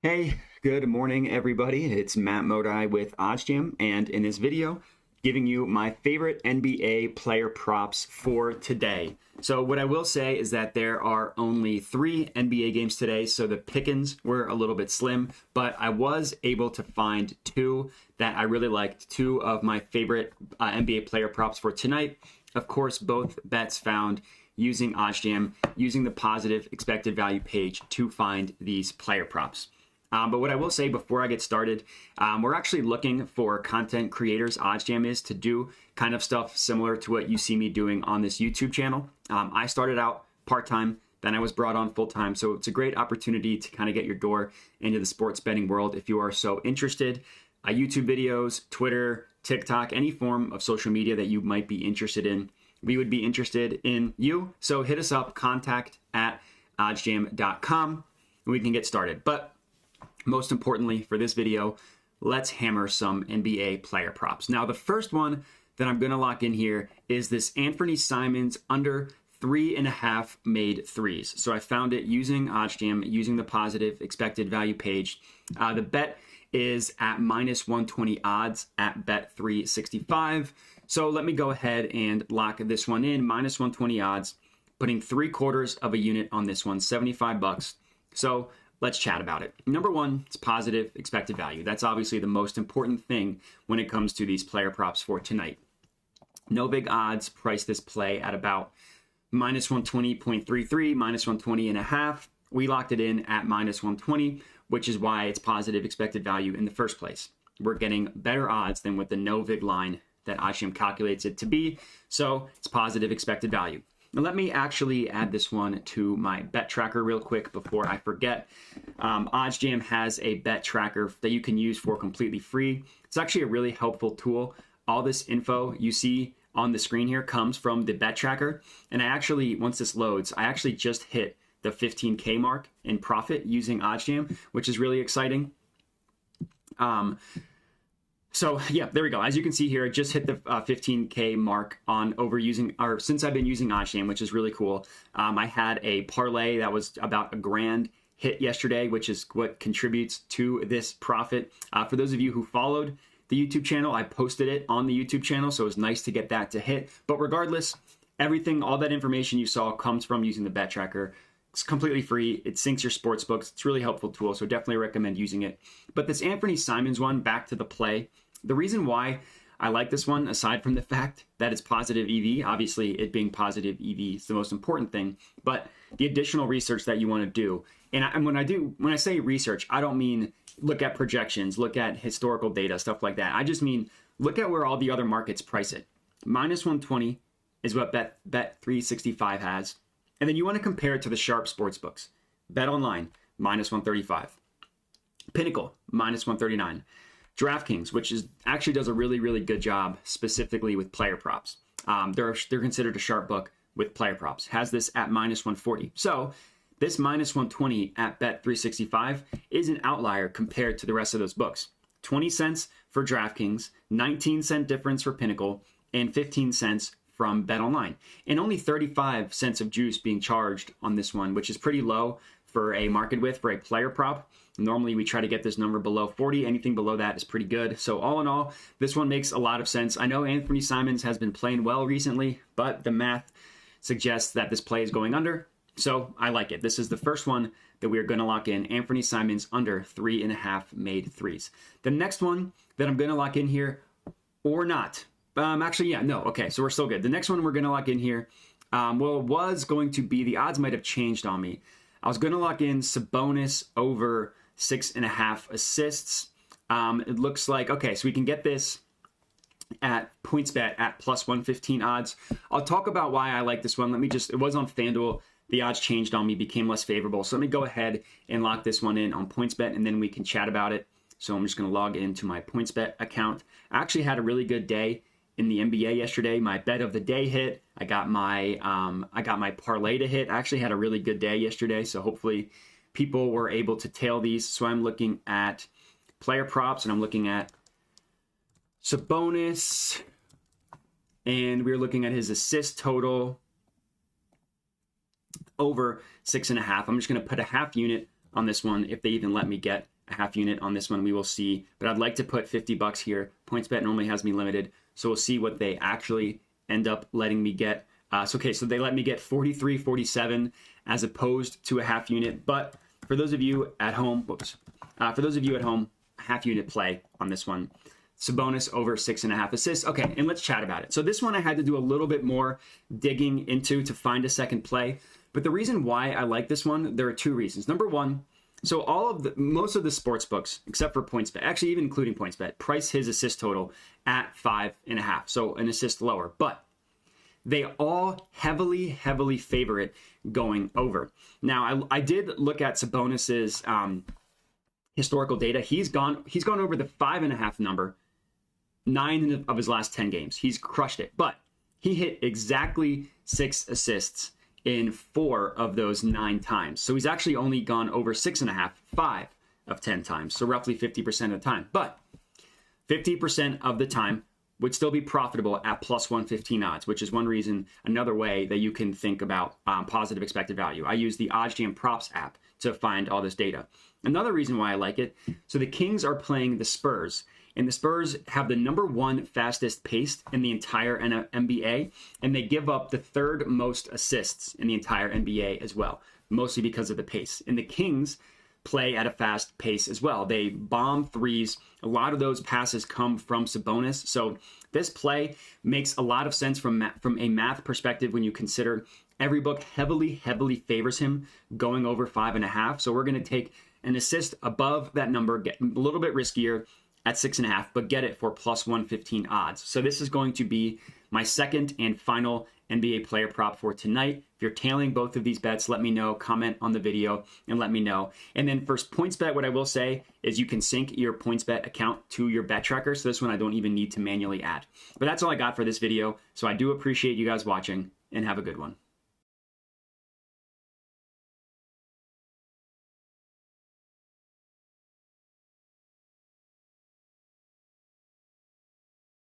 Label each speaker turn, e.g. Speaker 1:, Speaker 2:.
Speaker 1: Hey, good morning, everybody. It's Matt Modi with OddsJam, and in this video, giving you my favorite NBA player props for today. So what I will say is that there are only 3 NBA games today, so the pickings were a little bit slim, but I was able to find 2 that I really liked, 2 of my favorite NBA player props for tonight. Of course, both bets found using OddsJam, using the positive expected value page to find these player props. But what I will say before I get started, we're actually looking for content creators. OddsJam is to do kind of stuff similar to what you see me doing on this YouTube channel. I started out part-time, then I was brought on full-time. So it's a great opportunity to kind of get your door into the sports betting world if you are so interested. YouTube videos, Twitter, TikTok, any form of social media that you might be interested in. We would be interested in you. So hit us up, contact@oddsjam.com, and we can get started. But most importantly for this video, let's hammer some NBA player props. Now, the first one that I'm going to lock in here is this Anthony Simons under 3.5 made threes. So I found it using OddsJam, using the positive expected value page. The bet is at -120 odds at bet365. So let me go ahead and lock this one in, -120 odds, putting 3/4 of a unit on this one, $75. So let's chat about it. Number one, it's positive expected value. That's obviously the most important thing when it comes to these player props for tonight. No big odds price this play at about -120.33, -120.5. We locked it in at -120, which is why it's positive expected value in the first place. We're getting better odds than with the no vig line that OddsJam calculates it to be. So it's positive expected value. Now let me actually add this one to my bet tracker real quick before I forget. OddsJam has a bet tracker that you can use for completely free. It's actually a really helpful tool. All this info you see on the screen here comes from the bet tracker. And I actually, once this loads, I actually just hit the 15K mark in profit using OddsJam, which is really exciting. So yeah, there we go. As you can see here, I just hit the 15K mark since I've been using OddsJam, which is really cool. I had a parlay that was about $1,000 hit yesterday, which is what contributes to this profit. For those of you who followed the YouTube channel, I posted it on the YouTube channel, so it was nice to get that to hit. But regardless, all that information you saw comes from using the bet tracker. It's completely free. It syncs your sports books. It's a really helpful tool, so definitely recommend using it. But this Anthony Simons one, back to the play. The reason why I like this one, aside from the fact that it's positive EV, obviously it being positive EV is the most important thing, but the additional research that you want to do. And when I say research, I don't mean look at projections, look at historical data, stuff like that. I just mean look at where all the other markets price it. -120 is what Bet365 has. And then you want to compare it to the sharp sports books. Bet Online, -135. Pinnacle, -139. DraftKings, which actually does a really, really good job specifically with player props. They're considered a sharp book with player props. Has this at -140. So this -120 at Bet365 is an outlier compared to the rest of those books. 20 cents for DraftKings, 19-cent difference for Pinnacle, and 15 cents from Bet Online. And only 35 cents of juice being charged on this one, which is pretty low for a market width for a player prop. Normally, we try to get this number below 40. Anything below that is pretty good. So all in all, this one makes a lot of sense. I know Anthony Simons has been playing well recently, but the math suggests that this play is going under. So I like it. This is the first one that we are going to lock in. Anthony Simons under 3.5 made threes. The next one that I'm going to lock in here, or not. Okay, so we're still good. The next one we're going to lock in here, it was going to be, the odds might have changed on me. I was going to lock in Sabonis over 6.5 assists. It looks like, okay, so we can get this at PointsBet at +115 odds. I'll talk about why I like this one. It was on FanDuel. The odds changed on me, became less favorable. So let me go ahead and lock this one in on PointsBet, and then we can chat about it. So I'm just going to log into my PointsBet account. I actually had a really good day in the NBA yesterday. My bet of the day hit. I got my parlay to hit. I actually had a really good day yesterday, so hopefully people were able to tail these. So I'm looking at player props, and I'm looking at Sabonis, and we're looking at his assist total over 6.5. I'm just going to put a half unit on this one if they even let me get a half unit on this one. We will see, but I'd like to put 50 bucks here. PointsBet normally has me limited, so we'll see what they actually end up letting me get. So they let me get 43.47 as opposed to a half unit. But for those of you at home, half unit play on this one. Sabonis over 6.5 assists. Okay, and let's chat about it. So this one I had to do a little bit more digging into to find a second play. But the reason why I like this one, there are two reasons. Number one, so most of the sports books, except for PointsBet, actually even including PointsBet, price his assist total at 5.5, so an assist lower. But they all heavily favor it going over. Now, I did look at Sabonis's historical data. He's gone over the 5.5 number 9 of his last 10 games. He's crushed it, but he hit exactly 6 assists in 4 of those 9 times. So he's actually only gone over 6.5, 5 of 10 times. So roughly 50% of the time. But 50% of the time would still be profitable at plus 115 odds, which is another way that you can think about positive expected value. I use the OddsJam props app to find all this data. Another reason why I like it, so the Kings are playing the Spurs, and the Spurs have the number 1 fastest pace in the entire NBA, and they give up the 3rd most assists in the entire NBA as well, mostly because of the pace. And the Kings play at a fast pace as well. They bomb threes. A lot of those passes come from Sabonis. So this play makes a lot of sense from a math perspective when you consider every book heavily favors him going over 5.5. So we're going to take an assist above that number, get a little bit riskier at 6.5, but get it for plus 115 odds. So this is going to be my second and final NBA player prop for tonight. If you're tailing both of these bets, let me know, comment on the video and let me know. And then for PointsBet, what I will say is you can sync your PointsBet account to your bet tracker. So this one I don't even need to manually add. But that's all I got for this video. So I do appreciate you guys watching and have a good one.